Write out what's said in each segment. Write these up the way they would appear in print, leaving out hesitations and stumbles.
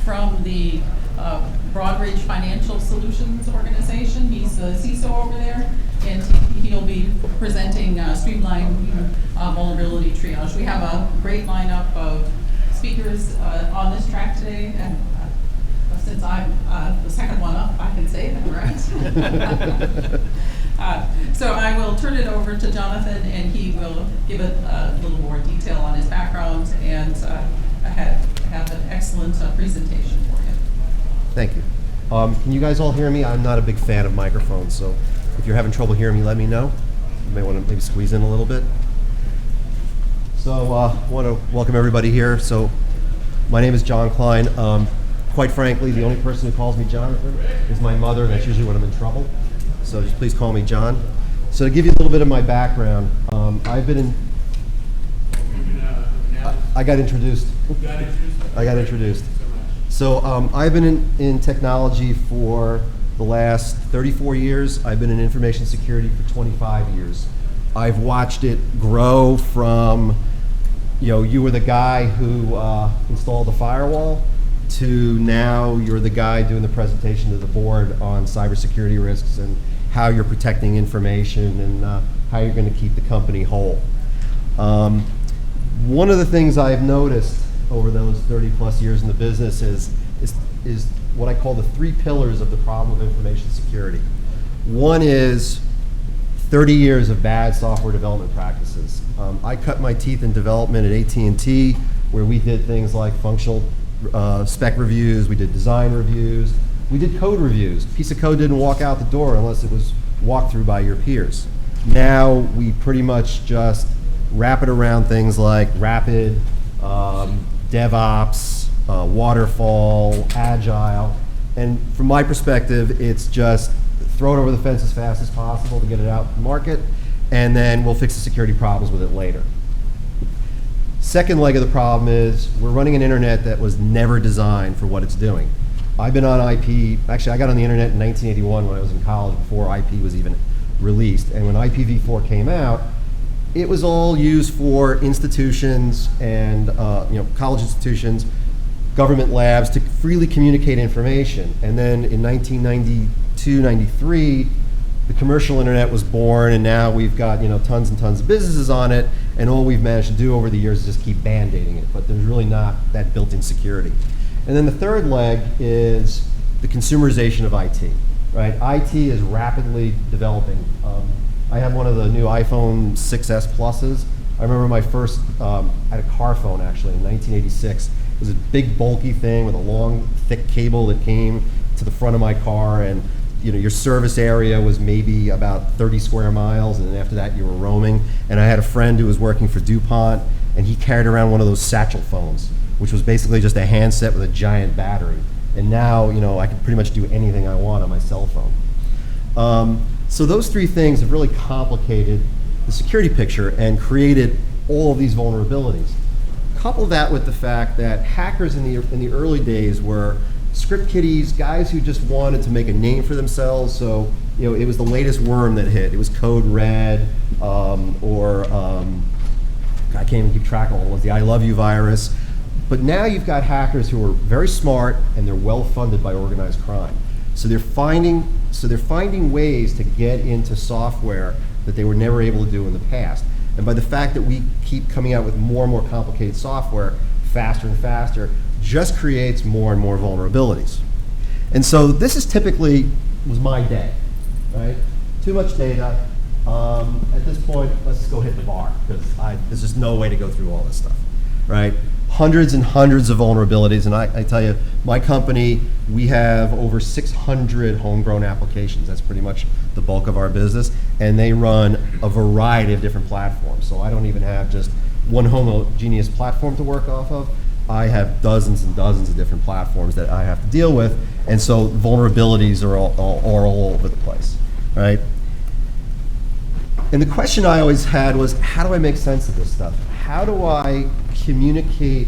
from the Broadridge Financial Solutions organization. He's the CISO over there, and he'll be presenting streamlined vulnerability triage. We have a great lineup of speakers on this track today, and since I'm the second one up, I can say that, right? So I will turn it over to Jonathan, and he will give a little more detail on his background and have an excellent presentation for you. Thank you. Can you guys all hear me? I'm not a big fan of microphones, so if you're having trouble hearing me, let me know. You may want to maybe squeeze in a little bit. So I want to welcome everybody here. So my name is John Klein. Quite frankly, the only person who calls me Jonathan is my mother, and that's usually when I'm in trouble. So just please call me John. So to give you a little bit of my background, I've been in... I got introduced. I got introduced. So I've been in technology for the last 34 years. I've been in information security for 25 years. I've watched it grow from, you were the guy who installed the firewall to now you're the guy doing the presentation to the board on cybersecurity risks and how you're protecting information and how you're going to keep the company whole. One of the things I've noticed over those 30 plus years in the business is what I call the three pillars of the problem of information security. One is 30 years of bad software development practices. I cut my teeth in development at AT&T, where we did things like functional spec reviews, we did design reviews, we did code reviews. A piece of code didn't walk out the door unless it was walked through by your peers. Now we pretty much just wrap it around things like rapid, DevOps, waterfall, agile, and from my perspective, it's just throw it over the fence as fast as possible to get it out to market, and then we'll fix the security problems with it later. Second leg of the problem is we're running an internet that was never designed for what it's doing. I've been on IP, actually I got on the internet in 1981 when I was in college before IP was even released, and when IPv4 came out, it was all used for institutions and college institutions, government labs to freely communicate information. And then in 1992, 93, the commercial internet was born, and now we've got tons and tons of businesses on it, and all we've managed to do over the years is just keep band-aiding it, but there's really not that built-in security. And then the third leg is the consumerization of IT, right? IT is rapidly developing. I had one of the new iPhone 6S Pluses. I remember my first, I had a car phone actually in 1986. It was a big bulky thing with a long, thick cable that came to the front of my car, and your service area was maybe about 30 square miles, and then after that you were roaming. And I had a friend who was working for DuPont, and he carried around one of those satchel phones, which was basically just a handset with a giant battery. And now, I can pretty much do anything I want on my cell phone. So those three things have really complicated the security picture and created all of these vulnerabilities. Couple that with the fact that hackers in the early days were script kiddies, guys who just wanted to make a name for themselves. So it was the latest worm that hit. It was Code Red, or I can't even keep track of all of the I Love You virus. But now you've got hackers who are very smart and they're well funded by organized crime. So they're finding ways to get into software that they were never able to do in the past. And by the fact that we keep coming out with more and more complicated software faster and faster, just creates more and more vulnerabilities. And so this is typically was my day, right? Too much data. At this point, let's go hit the bar, because there's just no way to go through all this stuff, right? Hundreds and hundreds of vulnerabilities, and I tell you, my company, we have over 600 homegrown applications. That's pretty much the bulk of our business, and they run a variety of different platforms. So I don't even have just one homogeneous platform to work off of. I have dozens and dozens of different platforms that I have to deal with, and so vulnerabilities are all over the place, right? And the question I always had was, how do I make sense of this stuff? How do I communicate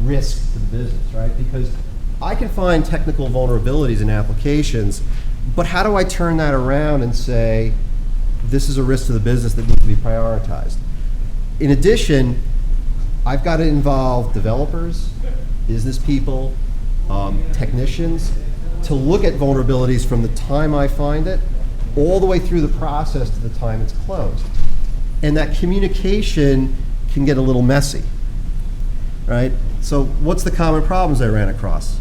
risk to the business, right? Because I can find technical vulnerabilities in applications, but how do I turn that around and say, this is a risk to the business that needs to be prioritized? In addition, I've got to involve developers, business people, technicians to look at vulnerabilities from the time I find it all the way through the process to the time it's closed. And that communication can get a little messy, right? So what's the common problems I ran across?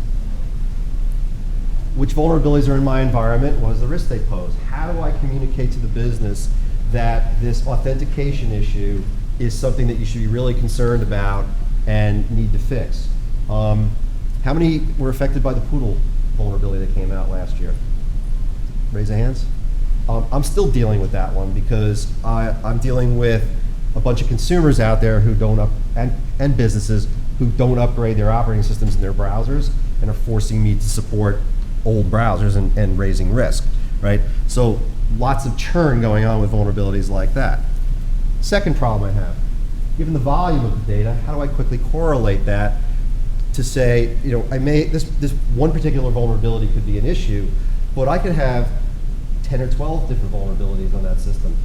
Which vulnerabilities are in my environment? What is the risk they pose? How do I communicate to the business that this authentication issue is something that you should be really concerned about and need to fix? How many were affected by the Poodle vulnerability that came out last year? Raise your hands. I'm still dealing with that one because I'm dealing with a bunch of consumers out there who don't and businesses who don't upgrade their operating systems in their browsers and are forcing me to support old browsers and raising risk, right? So lots of churn going on with vulnerabilities like that. Second problem I have, given the volume of the data, how do I quickly correlate that to say, you know, this one particular vulnerability could be an issue, but I could have 10 or 12 different vulnerabilities on that system.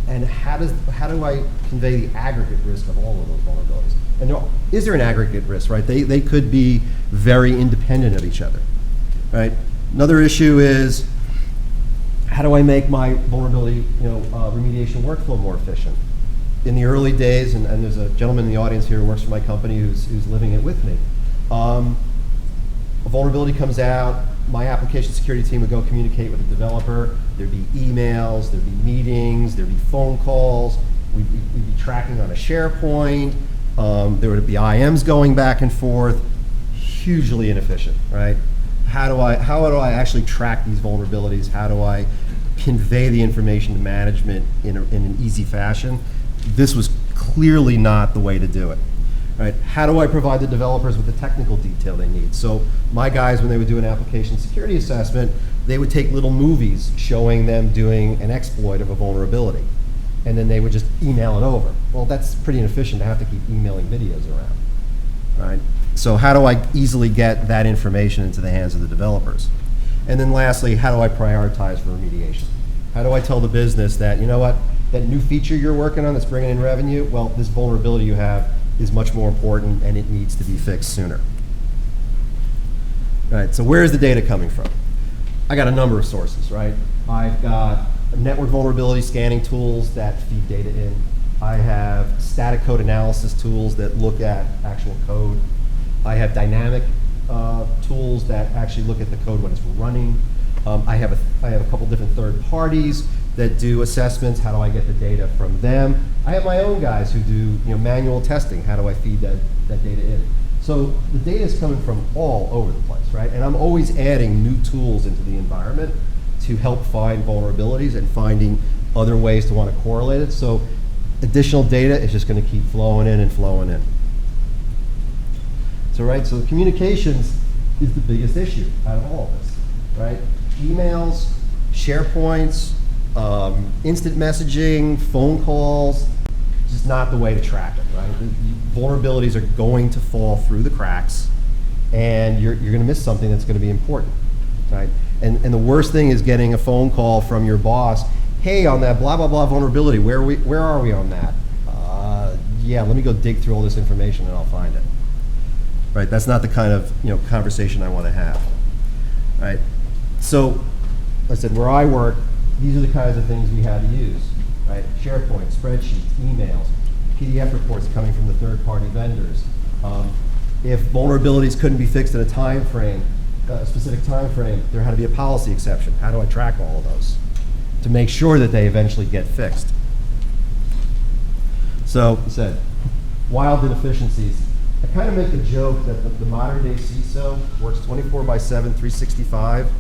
And how do I convey the aggregate risk of all of those vulnerabilities? And is there an aggregate risk, right? They could be very independent of each other, right? Another issue is, how do I make my vulnerability, remediation workflow more efficient? In the early days, and there's a gentleman in the audience here who works for my company who's living it with me. A vulnerability comes out, my application security team would go communicate with the developer. There'd be emails, there'd be meetings, there'd be phone calls. We'd be tracking on a SharePoint. There would be IMs going back and forth. Hugely inefficient, right? How do I actually track these vulnerabilities? How do I convey the information to management in an easy fashion? This was clearly not the way to do it. Right? How do I provide the developers with the technical detail they need? So my guys, when they would do an application security assessment, they would take little movies showing them doing an exploit of a vulnerability. And then they would just email it over. Well, that's pretty inefficient to have to keep emailing videos around. Right? So how do I easily get that information into the hands of the developers? And then lastly, how do I prioritize for remediation? How do I tell the business that, you know what, that new feature you're working on that's bringing in revenue, well, this vulnerability you have is much more important and it needs to be fixed sooner. Right, so where is the data coming from? I got a number of sources, right? I've got network vulnerability scanning tools that feed data in. I have static code analysis tools that look at actual code. I have dynamic tools that actually look at the code when it's running. I have a couple different third parties that do assessments. How do I get the data from them? I have my own guys who do manual testing. How do I feed that data in? So the data is coming from all over the place, right? And I'm always adding new tools into the environment to help find vulnerabilities and finding other ways to want to correlate it. So additional data is just going to keep flowing in and flowing in. So the communications is the biggest issue out of all of this, right? Emails, SharePoints, instant messaging, phone calls, just not the way to track it, right? The vulnerabilities are going to fall through the cracks, and you're going to miss something that's going to be important, right? And the worst thing is getting a phone call from your boss, hey, on that blah, blah, blah vulnerability, where are we on that? Yeah, let me go dig through all this information and I'll find it. Right, that's not the kind of conversation I want to have. Right, so like I said, where I work, these are the kinds of things we had to use. Right, SharePoint, spreadsheets, emails, PDF reports coming from the third-party vendors. If vulnerabilities couldn't be fixed in a time frame, a specific time frame, there had to be a policy exception. How do I track all of those to make sure that they eventually get fixed? So, I said, wild inefficiencies. I kind of make a joke that the modern day CISO works 24/7, 365,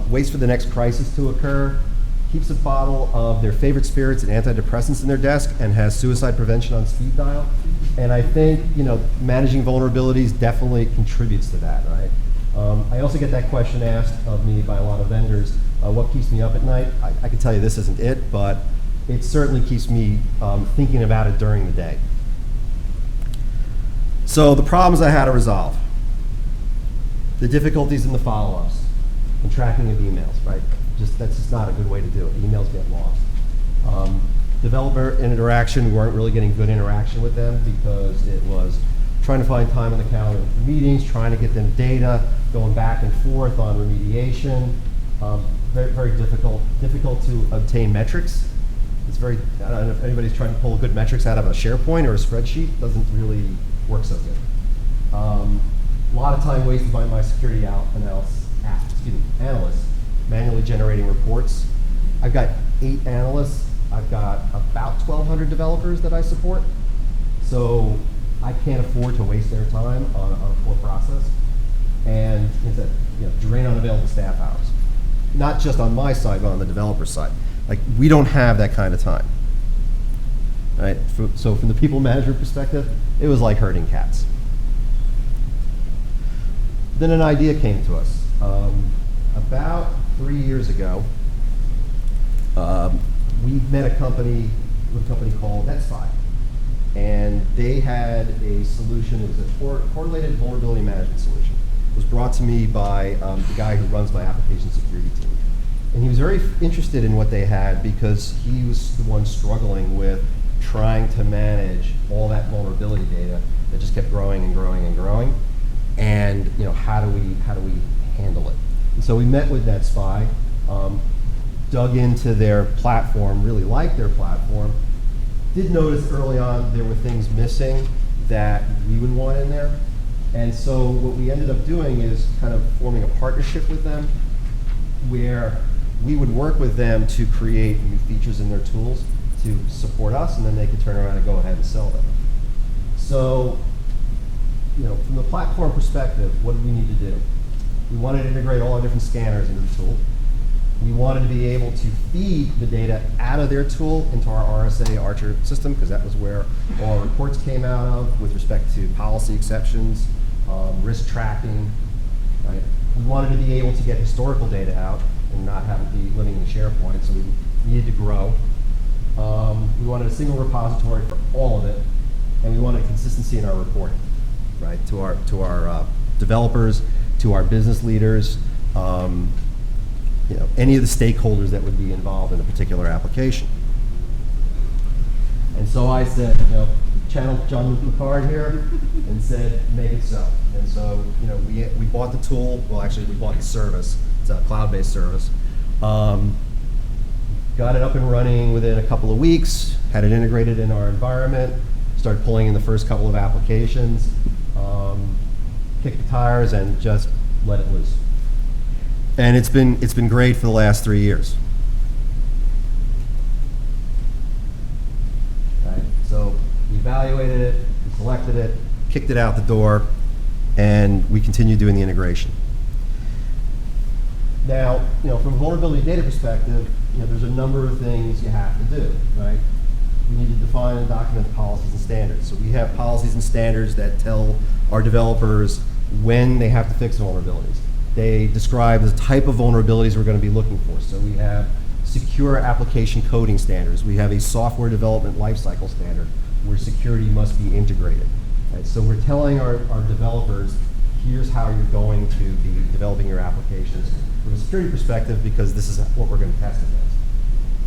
waits for the next crisis to occur, keeps a bottle of their favorite spirits and antidepressants in their desk, and has suicide prevention on speed dial. And I think managing vulnerabilities definitely contributes to that, right? I also get that question asked of me by a lot of vendors, what keeps me up at night? I can tell you this isn't it, but it certainly keeps me thinking about it during the day. So the problems I had to resolve, the difficulties in the follow-ups and tracking of emails, right? That's just not a good way to do it. Emails get lost. Developer interaction, we weren't really getting good interaction with them because it was trying to find time on the calendar for meetings, trying to get them data, going back and forth on remediation. Very, very difficult to obtain metrics. It's very, I don't know if anybody's trying to pull good metrics out of a SharePoint or a spreadsheet. Doesn't really work so good. A lot of time wasted by my security analysts manually generating reports. I've got 8 analysts. I've got about 1,200 developers that I support. So I can't afford to waste their time on a poor process. And it's a drain on available staff hours. Not just on my side, but on the developer side. Like, we don't have that kind of time. Right? So from the people management perspective, it was like herding cats. Then an idea came to us. About 3 years ago, we met a company called NetSpy. And they had a solution. It was a correlated vulnerability management solution. It was brought to me by the guy who runs my application security team. And he was very interested in what they had because he was the one struggling with trying to manage all that vulnerability data that just kept growing and growing and growing. And how do we handle it? And so we met with NetSpy, dug into their platform, really liked their platform. Did notice early on there were things missing that we would want in there. And so what we ended up doing is kind of forming a partnership with them where we would work with them to create new features in their tools to support us, and then they could turn around and go ahead and sell them. So, from the platform perspective, what did we need to do? We wanted to integrate all our different scanners into the tool. We wanted to be able to feed the data out of their tool into our RSA Archer system, because that was where all our reports came out of with respect to policy exceptions, risk tracking, right? We wanted to be able to get historical data out and not have it be living in SharePoint, so we needed to grow. We wanted a single repository for all of it, and we wanted consistency in our reporting, right? To our developers, to our business leaders, any of the stakeholders that would be involved in a particular application. And so I said, channeled John McCard here and said, make it so. And so, we bought the tool. Well, actually, we bought the service. It's a cloud-based service. Got it up and running within a couple of weeks, had it integrated in our environment, started pulling in the first couple of applications, kicked the tires, and just let it loose. And it's been great for the last 3 years. Right? So we evaluated it, we selected it, kicked it out the door, and we continue doing the integration. Now, from a vulnerability data perspective, there's a number of things you have to do, right? We need to define and document the policies and standards. So we have policies and standards that tell our developers when they have to fix vulnerabilities. They describe the type of vulnerabilities we're going to be looking for. So we have secure application coding standards. We have a software development lifecycle standard where security must be integrated. Right? So we're telling our developers, here's how you're going to be developing your applications from a security perspective, because this is what we're going to test against.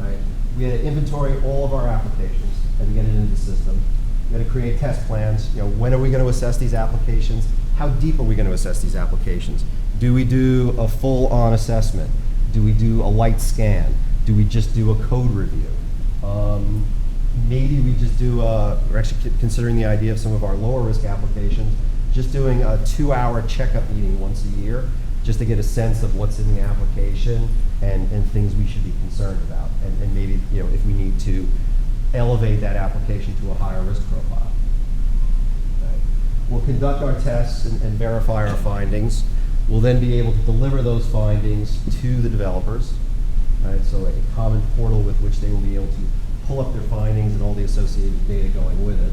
Right? We had to inventory all of our applications and get it into the system. We had to create test plans. When are we going to assess these applications? How deep are we going to assess these applications? Do we do a full-on assessment? Do we do a light scan? Do we just do a code review? Maybe we just do we're actually considering the idea of some of our lower risk applications, just doing a 2-hour checkup meeting once a year, just to get a sense of what's in the application and things we should be concerned about. And maybe, if we need to elevate that application to a higher risk profile. Right. We'll conduct our tests and verify our findings. We'll then be able to deliver those findings to the developers. Right? So a common portal with which they will be able to pull up their findings and all the associated data going with it.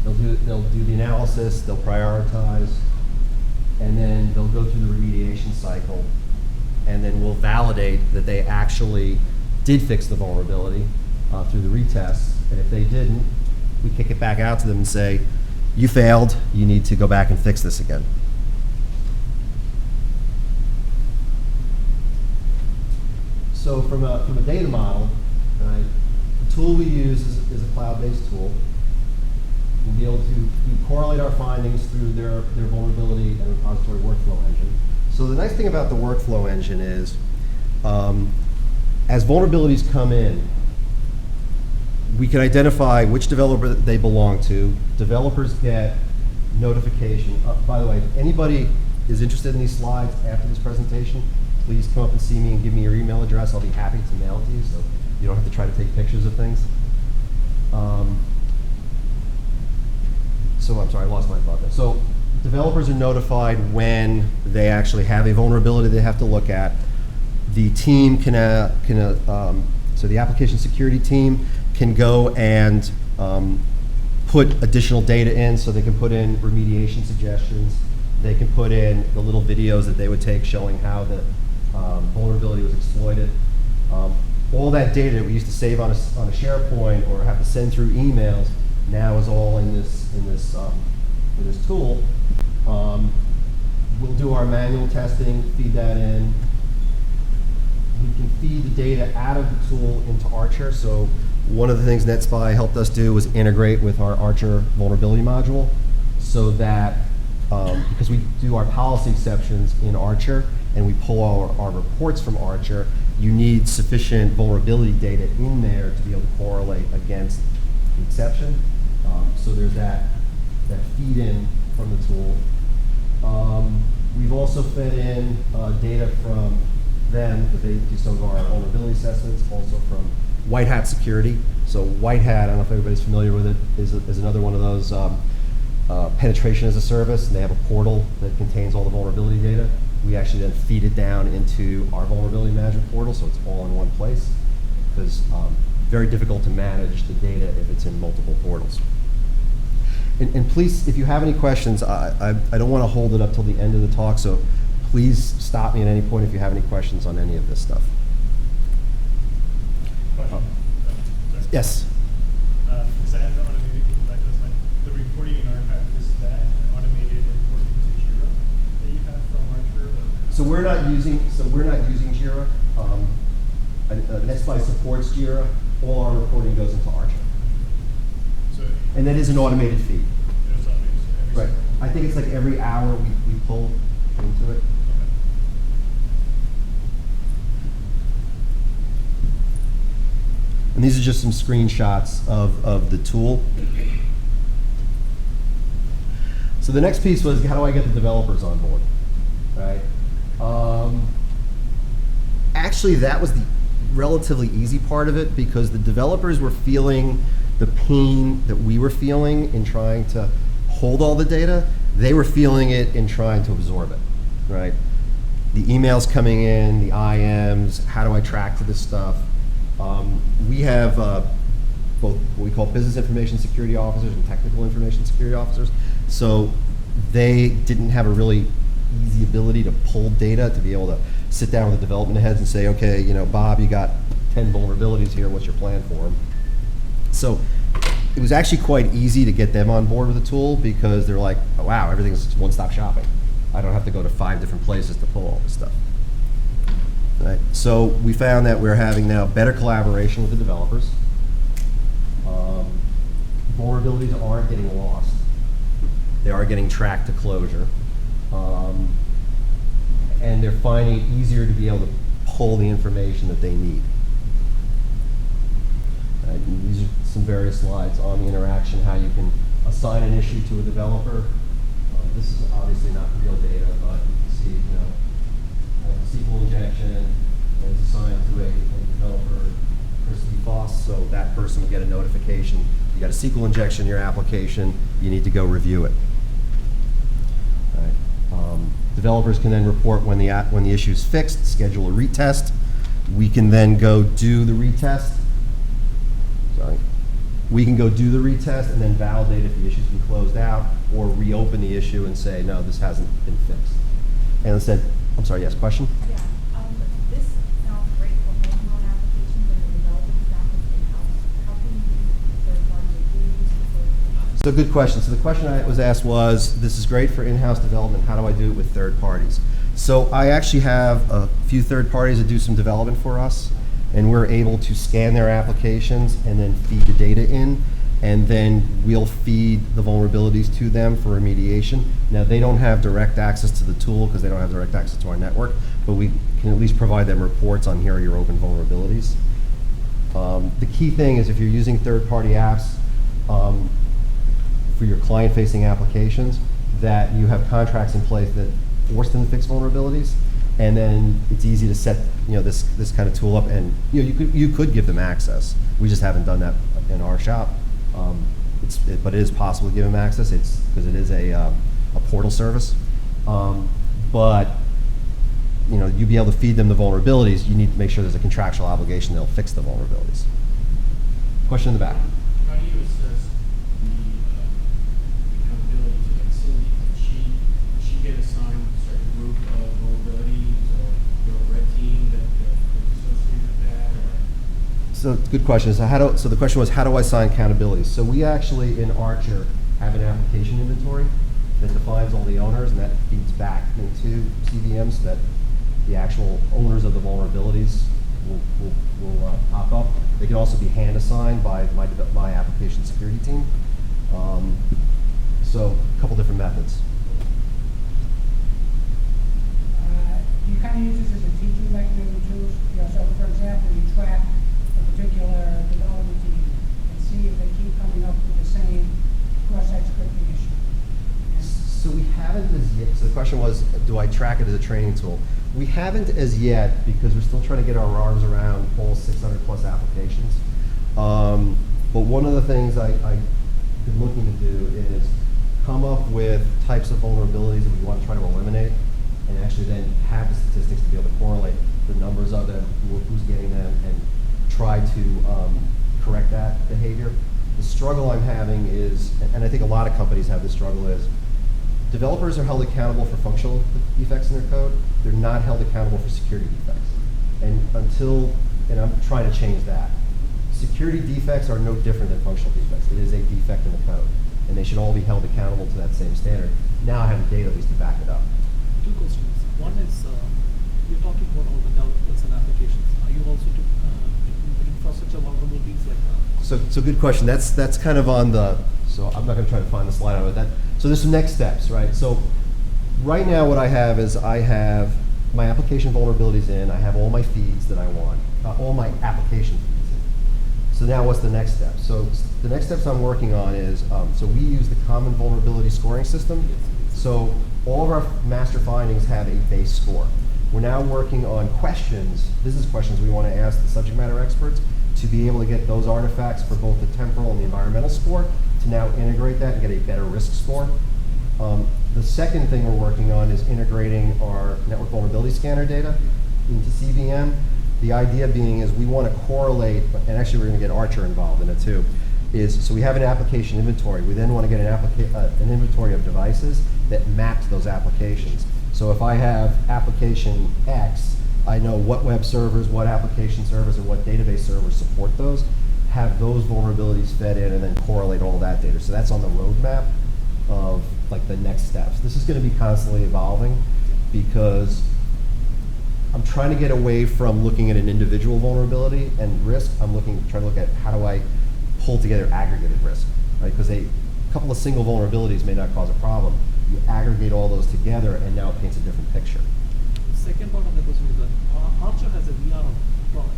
They'll do the analysis, they'll prioritize, and then they'll go through the remediation cycle, and then we'll validate that they actually did fix the vulnerability through the retests. And if they didn't, we kick it back out to them and say, you failed, you need to go back and fix this again. So from a data model, right, the tool we use is a cloud-based tool. We'll be able to correlate our findings through their vulnerability and repository workflow engine. So the nice thing about the workflow engine is, as vulnerabilities come in, we can identify which developer they belong to. Developers get notification. By the way, if anybody is interested in these slides after this presentation, please come up and see me and give me your email address. I'll be happy to mail it to you, so you don't have to try to take pictures of things. So I'm sorry, I lost my thought there. So developers are notified when they actually have a vulnerability they have to look at. The team so the application security team can go and put additional data in, so they can put in remediation suggestions. They can put in the little videos that they would take showing how the vulnerability was exploited. All that data that we used to save on a SharePoint or have to send through emails now is all in this tool. We'll do our manual testing, feed that in. We can feed the data out of the tool into Archer. So one of the things NetSpy helped us do was integrate with our Archer vulnerability module, so that because we do our policy exceptions in Archer and we pull our reports from Archer, you need sufficient vulnerability data in there to be able to correlate against the exception. So there's that feed in from the tool. We've also fed in data from them, that they do some of our vulnerability assessments, also from White Hat Security. So White Hat, I don't know if everybody's familiar with it, is another one of those penetration as a service, and they have a portal that contains all the vulnerability data. We actually then feed it down into our vulnerability management portal, so it's all in one place, because very difficult to manage the data if it's in multiple portals. And please, if you have any questions, I don't want to hold it up till the end of the talk, so please stop me at any point if you have any questions on any of this stuff. Question. Yes? Is that an automated, like the reporting in archive, is that an automated reporting to Jira that you have from Archer? So we're not using Jira. NetSpy supports Jira. All our reporting goes into Archer. So And that is an automated feed. it's automated, so every Right. single- I think it's like every hour we pull into it. Okay. And these are just some screenshots of the tool. So the next piece was, how do I get the developers on board, right? Actually, that was the relatively easy part of it, because the developers were feeling the pain that we were feeling in trying to hold all the data. They were feeling it in trying to absorb it, right? The emails coming in, the IMs, how do I track to this stuff? We have both what we call business information security officers and technical information security officers. So they didn't have a really easy ability to pull data to be able to sit down with the development heads and say, okay, you know, Bob, you got 10 vulnerabilities here, what's your plan for them? So it was actually quite easy to get them on board with the tool, because they're like, oh, wow, everything's one-stop shopping. I don't have to go to 5 different places to pull all this stuff. Right. So we found that we're having now better collaboration with the developers. Vulnerabilities aren't getting lost. They are getting tracked to closure. And they're finding it easier to be able to pull the information that they need. Right. And these are some various slides on the interaction, how you can assign an issue to a developer. This is obviously not real data, but you can see, you know, SQL injection is assigned to a developer, Christy Foss, so that person will get a notification. You got a SQL injection in your application, you need to go review it. All right. Developers can then report when the issue is fixed, schedule a retest. We can then go do the retest. Sorry. We can go do the retest and then validate if the issue's been closed out, or reopen the issue and say, no, this hasn't been fixed. And instead, I'm sorry, yes, question? Yeah, this sounds great for homegrown applications and the development staff is in-house. How can you use third party tools? So good question. So the question I was asked was, this is great for in-house development, how do I do it with third parties? So I actually have a few third parties that do some development for us, and we're able to scan their applications and then feed the data in. and then we'll feed the vulnerabilities to them for remediation. Now, they don't have direct access to the tool because they don't have direct access to our network, but we can at least provide them reports on here are your open vulnerabilities. The key thing is if you're using third-party apps for your client-facing applications, that you have contracts in place that force them to fix vulnerabilities, and then it's easy to set this kind of tool up, and you could give them access. We just haven't done that in our shop, but it is possible to give them access. It's because it is a portal service, but you'd be able to feed them the vulnerabilities. You need to make sure there's a contractual obligation they'll fix the vulnerabilities. Question in the back. How do you assess the accountability to like Cindy? Does she get assigned a certain group of vulnerabilities or a red team that is associated with that? Or? So good question. So the question was, how do I assign accountability? So we actually in Archer have an application inventory that defines all the owners, and that feeds back into CVM so that the actual owners of the vulnerabilities will pop up. They can also be hand assigned by my application security team. So a couple different methods. You kind of use this as a teaching mechanism too. So for example, you track a particular development team and see if they keep coming up with the same cross-site scripting issue. So we haven't as yet. So the question was, do I track it as a training tool? We haven't as yet because we're still trying to get our arms around all 600 plus applications. But one of the things I've been looking to do is come up with types of vulnerabilities that we want to try to eliminate, and actually then have the statistics to be able to correlate the numbers of them, who's getting them, and try to correct that behavior. The struggle I'm having is, and I think a lot of companies have this struggle, is developers are held accountable for functional defects in their code. They're not held accountable for security defects. And I'm trying to change that. Security defects are no different than functional defects. It is a defect in the code, and they should all be held accountable to that same standard. Now I have the data at least to back it up. Two questions. One is, you're talking about all the developers and applications. Are you also doing infrastructure vulnerabilities like that? So good question. That's kind of on the, so I'm not going to try to find the slide on that. So there's some next steps, right? So right now what I have is I have my application vulnerabilities in, I have all my feeds that I want, all my application feeds in. So now what's the next step? So the next steps I'm working on is, so we use the common vulnerability scoring system. So all of our master findings have a base score. We're now working on questions, business questions we want to ask the subject matter experts to be able to get those artifacts for both the temporal and the environmental score, to now integrate that and get a better risk score. The second thing we're working on is integrating our network vulnerability scanner data into CVM. The idea being is we want to correlate, and actually we're going to get Archer involved in it too, is so we have an application inventory. We then want to get an inventory of devices that map to those applications. So if I have application X, I know what web servers, what application servers, and what database servers support those, have those vulnerabilities fed in, and then correlate all that data. So that's on the roadmap of like the next steps. This is going to be constantly evolving because I'm trying to get away from looking at an individual vulnerability and risk. I'm trying to look at how do I pull together aggregated risk, right? Because a couple of single vulnerabilities may not cause a problem. You aggregate all those together, and now it paints a different picture. The second part of the question is that Archer has a VR product,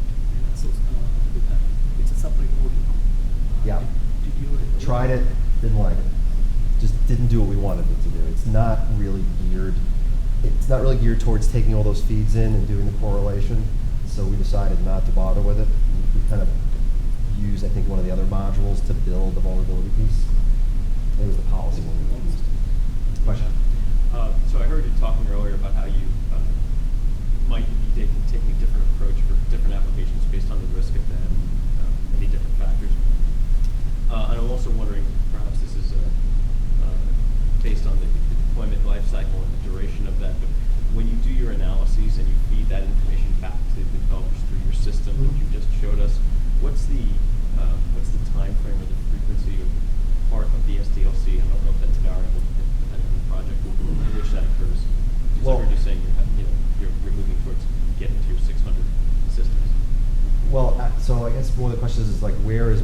and so with that, it's a separate module. Yeah. Did you Tried it, didn't like it. Just didn't do what we wanted it to do. It's not really geared towards taking all those feeds in and doing the correlation. So we decided not to bother with it. We kind of used, I think, one of the other modules to build the vulnerability piece. It was the policy one we used. Question? So I heard you talking earlier about how you might be taking a different approach for different applications based on the risk of them, many different factors. And I'm also wondering, perhaps this is based on the deployment life cycle and the duration of that, but when you do your analyses and you feed that information back to the developers through your system that you just showed us, what's the time frame or the frequency of part of the SDLC? I don't know if that's variable depending on the project in which that occurs. Because I heard you saying you're moving towards getting to your So I guess one of the questions is like, where is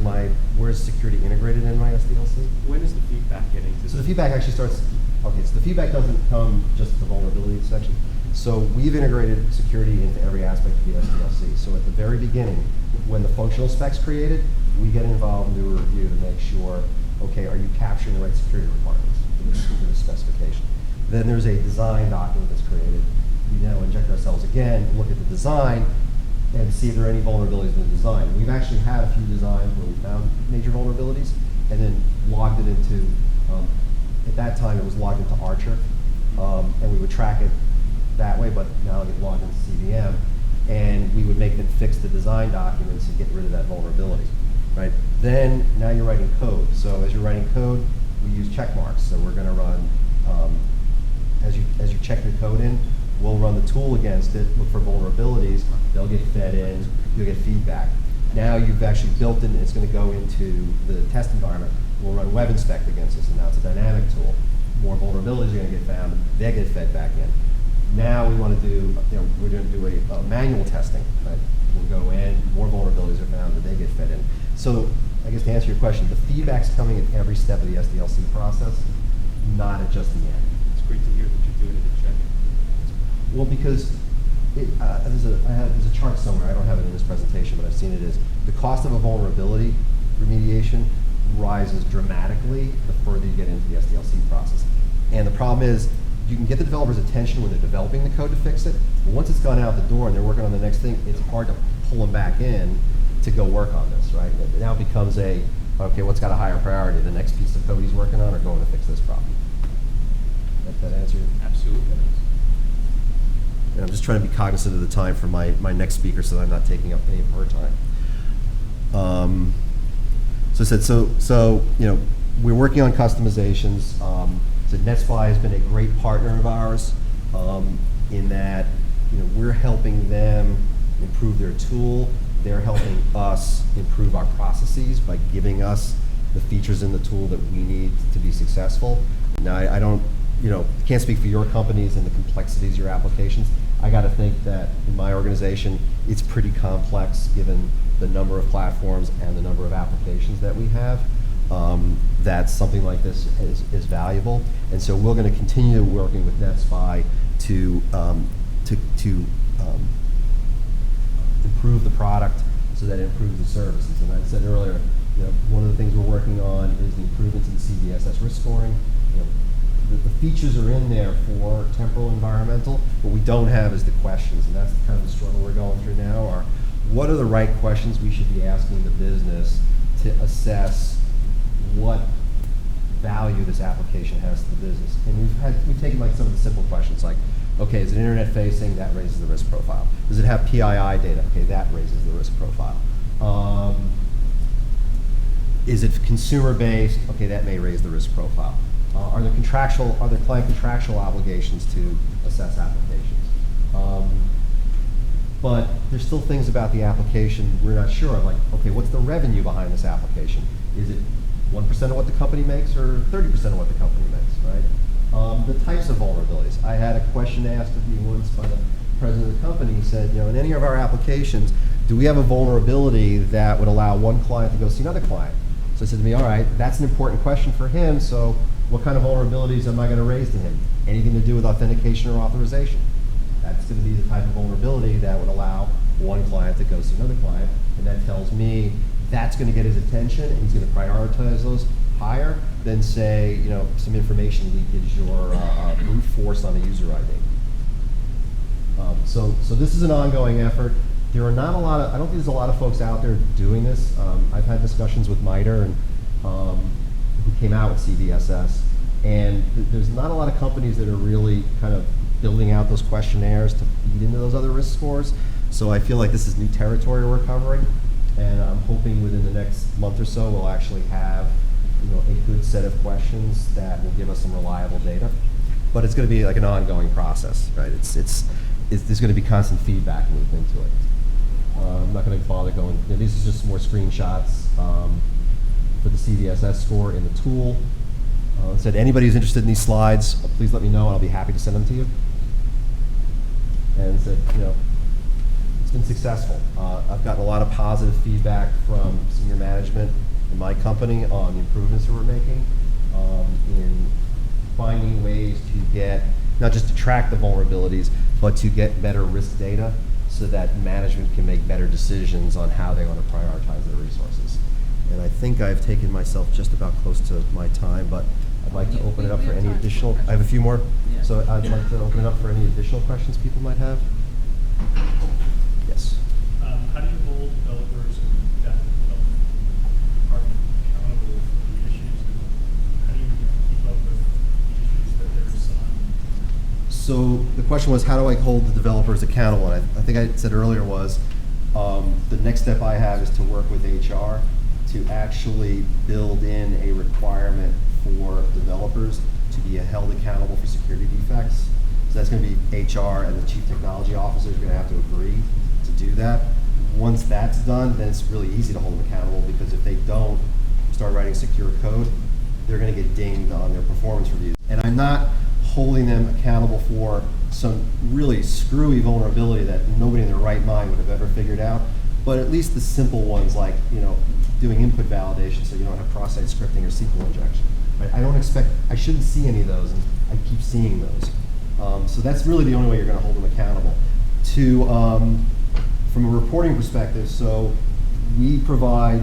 security integrated in my SDLC? When is the feedback getting to? So the feedback actually starts, okay, so the feedback doesn't come just at the vulnerability section. So we've integrated security into every aspect of the SDLC. So at the very beginning, when the functional spec's created, we get involved and do a review to make sure, okay, are you capturing the right security requirements for this specification? Then there's a design document that's created. We now inject ourselves again, look at the design, and see if there are any vulnerabilities in the design. We've actually had a few designs where we found major vulnerabilities and then logged it into, at that time it was logged into Archer, and we would track it that way, but now it gets logged into CVM, and we would make them fix the design documents and get rid of that vulnerability, right? Then, now you're writing code. So as you're writing code, we use check marks. So we're gonna run, as you check your code in, we'll run the tool against it, look for vulnerabilities, they'll get fed in, you'll get feedback. Now you've actually built it and it's going to go into the test environment. We'll run web inspect against this, and now it's a dynamic tool. More vulnerabilities are going to get found, they get fed back in. Now we want to do, we're going to do a manual testing. Right? We'll go in, more vulnerabilities are found, and they get fed in. So I guess to answer your question, the feedback's coming at every step of the SDLC process, not at just the end. It's great to hear that you're doing it and checking. Well, because there's a chart somewhere, I don't have it in this presentation, but I've seen it, is the cost of a vulnerability remediation rises dramatically the further you get into the SDLC process. And the problem is, you can get the developer's attention when they're developing the code to fix it, but once it's gone out the door and they're working on the next thing, it's hard to pull them back in to go work on this, right? It now becomes okay, what's got a higher priority? The next piece of code he's working on or going to fix this problem? That answer? Absolutely. And I'm just trying to be cognizant of the time for my next speaker so that I'm not taking up any of her time. So I said, so we're working on customizations. So NetSpy has been a great partner of ours in that we're helping them improve their tool. They're helping us improve our processes by giving us the features in the tool that we need to be successful. Now, I don't, can't speak for your companies and the complexities of your applications. I got to think that in my organization, it's pretty complex given the number of platforms and the number of applications that we have. That something like this is valuable, and so we're going to continue working with NetSpy to improve the product so that it improves the services. And I said earlier, one of the things we're working on is the improvements in CVSS risk scoring. The features are in there for temporal environmental. What we don't have is the questions, and that's kind of the struggle we're going through now. Are what are the right questions we should be asking the business to assess what value this application has to the business? And we've taken like some of the simple questions, like, okay, is it internet facing? That raises the risk profile. Does it have PII data? Okay, that raises the risk profile. Is it consumer based? Okay, that may raise the risk profile. Are there client contractual obligations to assess applications? But there's still things about the application we're not sure of, like, okay, what's the revenue behind this application? Is it 1% of what the company makes or 30% of what the company makes, right? The types of vulnerabilities. I had a question asked of me once by the president of the company. He said, in any of our applications, do we have a vulnerability that would allow one client to go see another client? So I said to me, all right, that's an important question for him, so what kind of vulnerabilities am I going to raise to him? Anything to do with authentication or authorization. That's going to be the type of vulnerability that would allow one client to go see another client, and that tells me that's going to get his attention, and he's going to prioritize those higher than, say, some information leakage or brute force on a user ID. So this is an ongoing effort. There are not a lot of, I don't think there's a lot of folks out there doing this. I've had discussions with MITRE and who came out with CVSS, and there's not a lot of companies that are really kind of building out those questionnaires to feed into those other risk scores. So I feel like this is new territory we're covering, and I'm hoping within the next month or so we'll actually have a good set of questions that will give us some reliable data. But it's going to be like an ongoing process, right? There's going to be constant feedback moved into it. I'm not going to bother going. These are just more screenshots for the CVSS score in the tool. Said anybody who's interested in these slides, please let me know, and I'll be happy to send them to you. And said, been successful. I've gotten a lot of positive feedback from senior management in my company on the improvements that we're making in finding ways to get, not just to track the vulnerabilities, but to get better risk data so that management can make better decisions on how they want to prioritize their resources. And I think I've taken myself just about close to my time, but I'd like to Yeah, open it up we for have any time for additional, questions. I have a few more. Yeah. So I'd like to open it up for any additional questions people might have. Yes. How do you hold developers and that development department accountable for the issues? And how do you keep up with the issues that they're assigned? So the question was, how do I hold the developers accountable? And I think I said earlier was, the next step I have is to work with HR to actually build in a requirement for developers to be held accountable for security defects. So that's going to be HR and the chief technology officers are going to have to agree to do that. Once that's done, then it's really easy to hold them accountable, because if they don't start writing secure code, they're going to get dinged on their performance reviews. And I'm not holding them accountable for some really screwy vulnerability that nobody in their right mind would have ever figured out, but at least the simple ones like, doing input validation so you don't have cross-site scripting or SQL injection. Right? I shouldn't see any of those, and I keep seeing those. So that's really the only way you're going to hold them accountable. From a reporting perspective, so we provide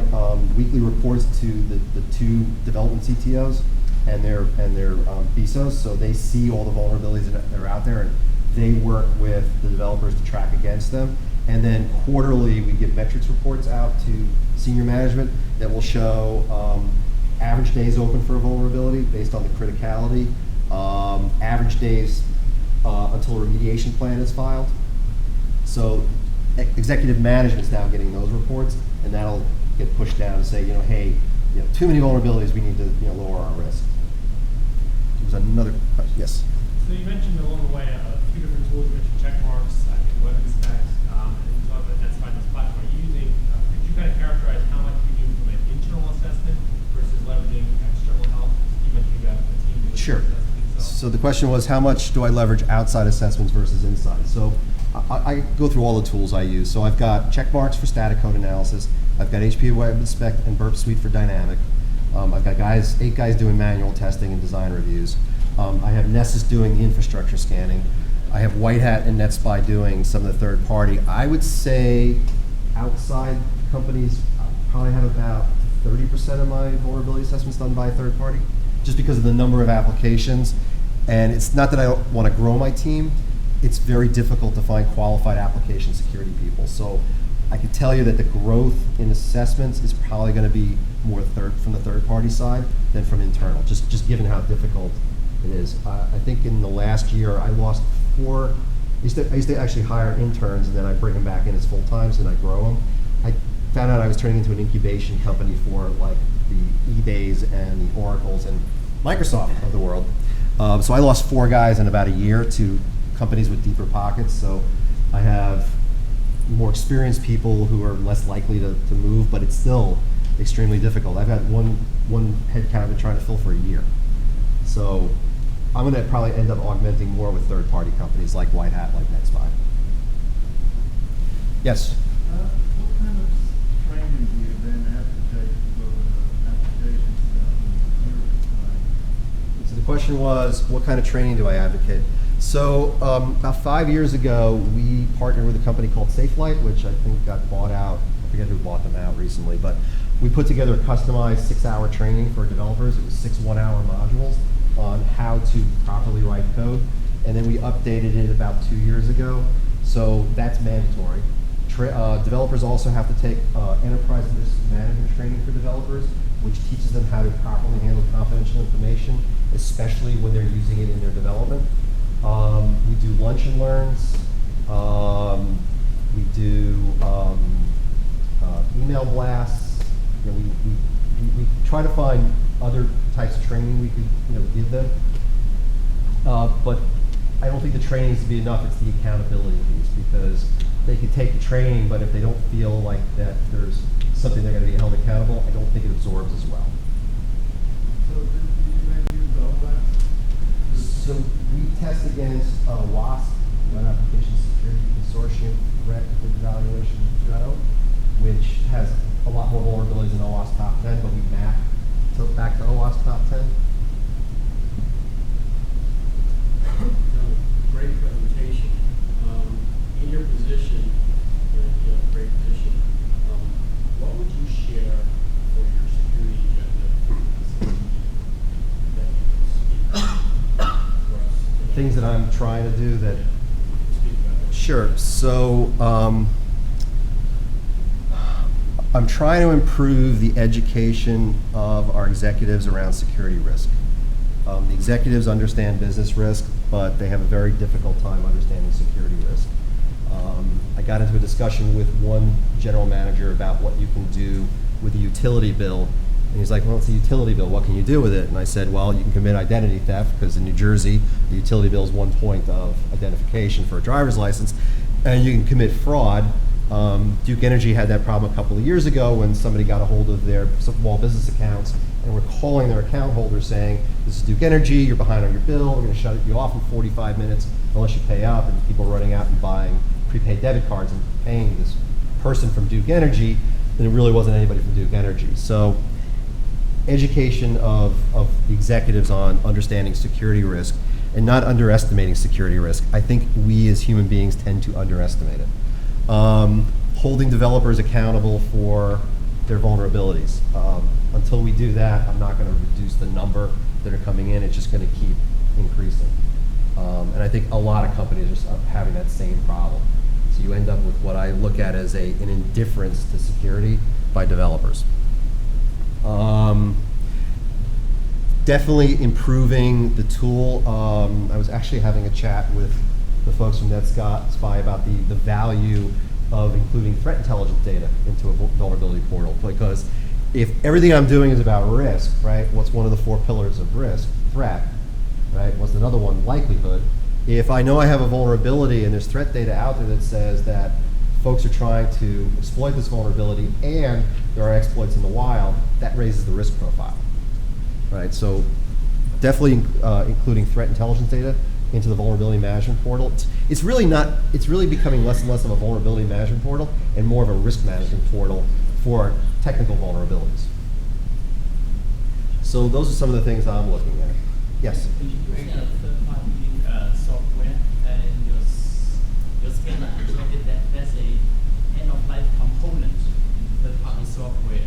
weekly reports to the two development CTOs and their BISOs, so they see all the vulnerabilities that are out there, and they work with the developers to track against them. And then quarterly, we give metrics reports out to senior management that will show average days open for a vulnerability based on the criticality, average days until a remediation plan is filed. So executive management is now getting those reports, and that'll get pushed down to say, hey, too many vulnerabilities, we need to lower our risk. There was another question. Yes. So you mentioned along the way a few different tools. You mentioned check marks, I think web inspects, and you talked about identifying this platform you're using. Could you kind of characterize how much you do from an internal assessment versus leveraging external help? You mentioned you got a team doing Sure. assessment. So the question was, how much do I leverage outside assessments versus inside? So I go through all the tools I use. So I've got check marks for static code analysis. I've got HP Web Inspect and Burp Suite for dynamic. I've got 8 guys doing manual testing and design reviews. I have Nessus doing the infrastructure scanning. I have White Hat and NetSpy doing some of the third party. I would say outside companies probably have about 30% of my vulnerability assessments done by a third party, just because of the number of applications. And it's not that I don't want to grow my team, it's very difficult to find qualified application security people. So I can tell you that the growth in assessments is probably going to be more from the third party side than from internal, just given how difficult it is. I think in the last year I lost 4. I used to actually hire interns, and then I bring them back in as full-times and I grow them. I found out I was turning into an incubation company for like the eBays and the Oracles and Microsoft of the world. So I lost 4 guys in about a year to companies with deeper pockets. So I have more experienced people who are less likely to move, but it's still extremely difficult. I've had one headcount I've been trying to fill for a year. So I'm going to probably end up augmenting more with third-party companies like White Hat, like NetSpy. Yes? What kind of training do you then have to take for applications? So the question was, what kind of training do I advocate? So about 5 years ago, we partnered with a company called SafeLight, which I think got bought out. I forget who bought them out recently, but we put together a customized 6-hour training for developers. It was 6 one-hour modules on how to properly write code. And then we updated it about 2 years ago. So that's mandatory. Developers also have to take enterprise risk management training for developers, which teaches them how to properly handle confidential information, especially when they're using it in their development. We do lunch and learns. We do email blasts. We try to find other types of training we could give them. But I don't think the training needs to be enough. It's the accountability piece, because they could take the training, but if they don't feel like that there's something they're going to be held accountable, I don't think it absorbs as well. So do you then use OWASP? So we test against WASP, Web Application Security consortium threat evaluation go, which has a lot more vulnerabilities than OWASP top 10, but we map back to OWASP top 10. Great presentation. In your position, you have a great position. What would you share for your security agenda that you can speak for us? Things that I'm trying to do that. Speak about that. Sure. So I'm trying to improve the education of our executives around security risk. The executives understand business risk, but they have a very difficult time understanding security risk. I got into a discussion with one general manager about what you can do with a utility bill. And he's like, well, it's a utility bill. What can you do with it? And I said, well, you can commit identity theft, because in New Jersey, the utility bill is 1 point of identification for a driver's license. And you can commit fraud. Duke Energy had that problem a couple of years ago when somebody got a hold of their small business accounts and were calling their account holders saying, this is Duke Energy, you're behind on your bill, we're going to shut you off in 45 minutes unless you pay up, and people running out and buying prepaid debit cards and paying this person from Duke Energy, and it really wasn't anybody from Duke Energy. So education of the executives on understanding security risk and not underestimating security risk. I think we as human beings tend to underestimate it. Holding developers accountable for their vulnerabilities. Until we do that, I'm not going to reduce the number that are coming in. It's just going to keep increasing. And I think a lot of companies are having that same problem. So you end up with what I look at as an indifference to security by developers. Definitely improving the tool. I was actually having a chat with the folks from NetSpy about the value of including threat intelligence data into a vulnerability portal, because if everything I'm doing is about risk, right, what's one of the 4 pillars of risk? Threat, right? What's another one? Likelihood. If I know I have a vulnerability and there's threat data out there that says that folks are trying to exploit this vulnerability and there are exploits in the wild, that raises the risk profile, right? So definitely including threat intelligence data into the vulnerability management portal. It's really becoming less and less of a vulnerability management portal and more of a risk management portal for technical vulnerabilities. So those are some of the things I'm looking at. Yes? When you're using a third-party software and your scanner indicated that there's a end-of-life component in third-party software,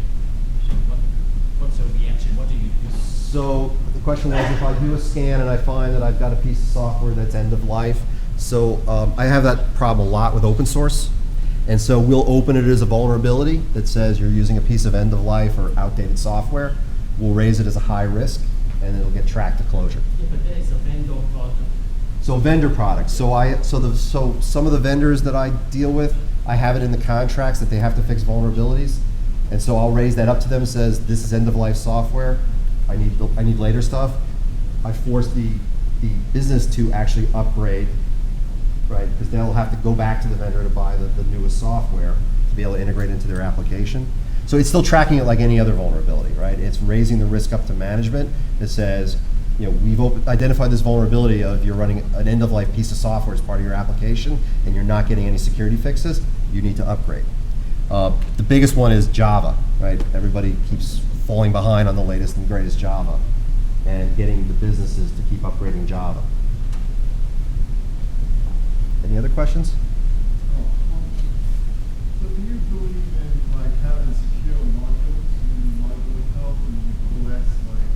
what's your reaction? What do you do? So the question was, if I do a scan and I find that I've got a piece of software that's end of life, so I have that problem a lot with open source. And so we'll open it as a vulnerability that says you're using a piece of end of life or outdated software. We'll raise it as a high risk, and it'll get tracked to closure. Yeah, but there is a vendor product. So vendor products. So some of the vendors that I deal with, I have it in the contracts that they have to fix vulnerabilities, and so I'll raise that up to them. Says this is end of life software. I need later stuff. I force the business to actually upgrade, right? Because they'll have to go back to the vendor to buy the newest software to be able to integrate into their application. So it's still tracking it like any other vulnerability, right? It's raising the risk up to management that says, you know, we've identified this vulnerability of you're running an end-of-life piece of software as part of your application and you're not getting any security fixes, you need to upgrade. The biggest one is Java, right? Everybody keeps falling behind on the latest and greatest Java and getting the businesses to keep upgrading Java. Any other questions? So do you believe in like having secure modules in modular code and less like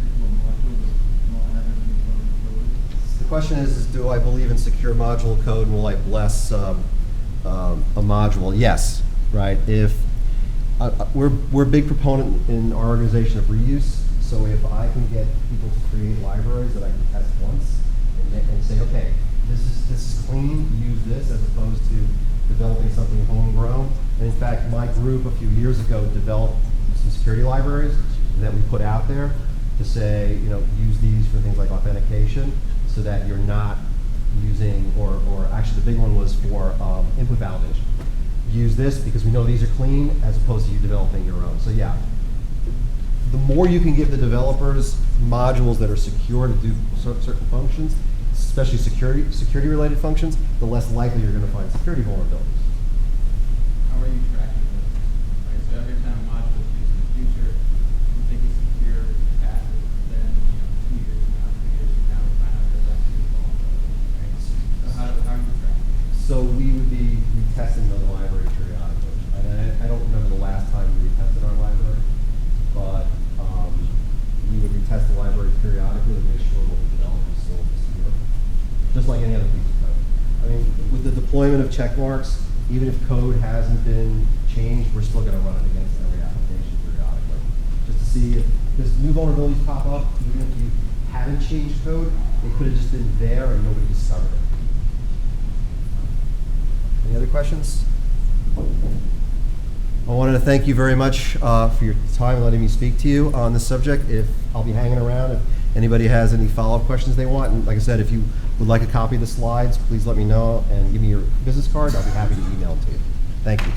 particular module that's not having any vulnerabilities? The question is do I believe in secure module code and will I bless a module? Yes, right? If we're a big proponent in our organization of reuse, so if I can get people to create libraries that I can test once and say, okay, this is clean, use this, as opposed to developing something homegrown. And in fact, my group a few years ago developed some security libraries that we put out there to say, you know, use these for things like authentication so that you're not using, or actually the big one was for input validation. Use this because we know these are clean as opposed to you developing your own. So yeah, the more you can give the developers modules that are secure to do certain functions, especially security-related functions, the less likely you're going to find security vulnerabilities. How are you tracking those? Right, so every time a module is used in the future, you think it's secure, passive, then, 2 years from now, 3 years from now, we find out there's actually a vulnerability, right? So how are you tracking? So we would be retesting the library periodically. I don't remember the last time we retested our library, but we would retest the library periodically to make sure what we develop is still secure, just like any other piece of code. I mean, with the deployment of check marks, even if code hasn't been changed, we're still going to run it against every application periodically, just to see if because new vulnerabilities pop up, even if you haven't changed code, it could have just been there and nobody discovered it. Any other questions? I wanted to thank you very much for your time and letting me speak to you on this subject. I'll be hanging around if anybody has any follow-up questions they want. And like I said, if you would like a copy of the slides, please let me know and give me your business card. I'll be happy to email it to you. Thank you.